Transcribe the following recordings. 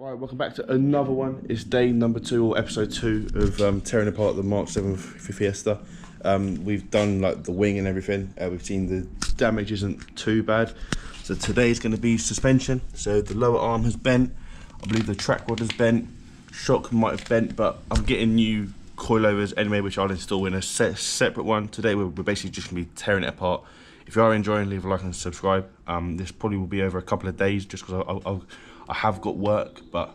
Alright, welcome back to another one. It's day number 2 or episode 2 of tearing apart the Mark 7 Fiesta. We've done like the wing and everything. We've seen the damage isn't too bad. So today's going to be suspension. So the lower arm has bent. I believe the track rod has bent. Shock might have bent, but I'm getting new coilovers anyway, which I'll install in a separate one. Today we're basically just going to be tearing it apart. If you are enjoying, leave a like and subscribe. This probably will be over a couple of days just because I have got work, but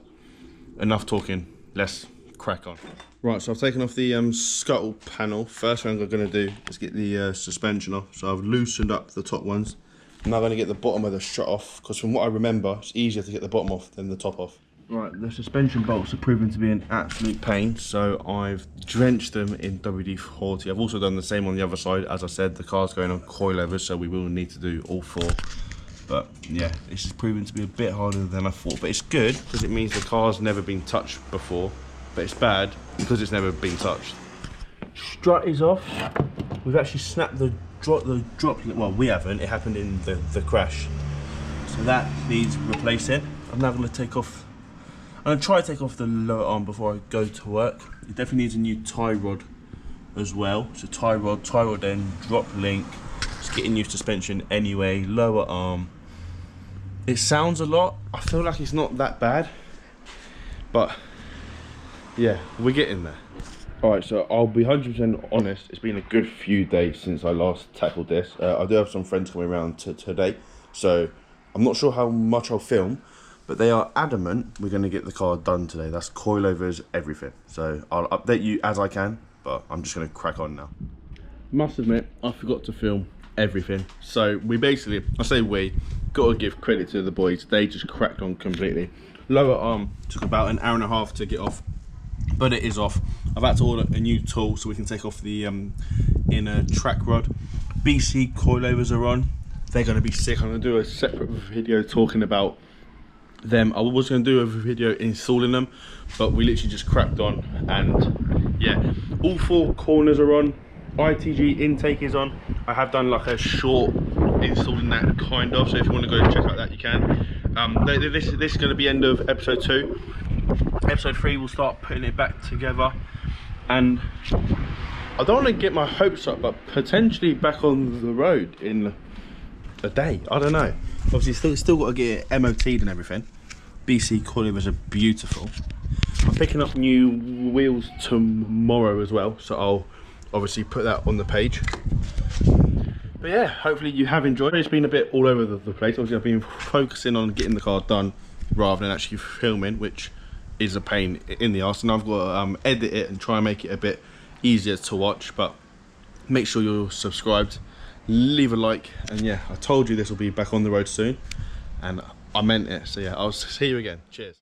enough talking, let's crack on. Right, so I've taken off the scuttle panel. First thing I'm going to do is get the suspension off. So I've loosened up the top ones. I'm now going to get the bottom of the strut off, because from what I remember, it's easier to get the bottom off than the top off. Right, the suspension bolts are proving to be an absolute pain, so I've drenched them in WD-40. I've also done the same on the other side. As I said, the car's going on coilovers, so we will need to do all 4. But yeah, this is proving to be a bit harder than I thought. But it's good, because it means the car's never been touched before. But it's bad, because it's never been touched. Strut is off. We've actually snapped the drop, well, we haven't, it happened in the crash. So that needs replacing. I'm now going to take off, I'm going to try to take off the lower arm before I go to work. It definitely needs a new tie rod as well. So tie rod end, drop link, just getting new suspension anyway, lower arm. It sounds a lot, I feel like it's not that bad, but yeah, we're getting there. Alright, so I'll be 100% honest, it's been a good few days since I last tackled this. I do have some friends coming around today, so I'm not sure how much I'll film, but they are adamant we're going to get the car done today. That's coilovers, everything. So I'll update you as I can, but I'm just going to crack on now. Must admit, I forgot to film everything. So we basically, I say we, got to give credit to the boys. They just cracked on completely. Lower arm took about an hour and a half to get off, but it is off. I've had to order a new tool so we can take off the inner track rod. BC coilovers are on. They're going to be sick. I'm going to do a separate video talking about them. I was going to do a video installing them, but we literally just cracked on. And yeah, all 4 corners are on. ITG intake is on. I have done like a short installing that kind of, so if you want to go check out that, you can. This is going to be end of episode 2. Episode 3 we'll start putting it back together, and I don't want to get my hopes up, but potentially back on the road in a day. I don't know. Obviously still got to get it MOT'd and everything. BC coilovers are beautiful. I'm picking up new wheels tomorrow as well, so I'll obviously put that on the page. But yeah, hopefully you have enjoyed it. It's been a bit all over the place. Obviously I've been focusing on getting the car done rather than actually filming, which is a pain in the arse, and I've got to edit it and try and make it a bit easier to watch. But make sure you're subscribed, leave a like, and yeah, I told you this will be back on the road soon, and I meant it. So yeah, I'll see you again. Cheers.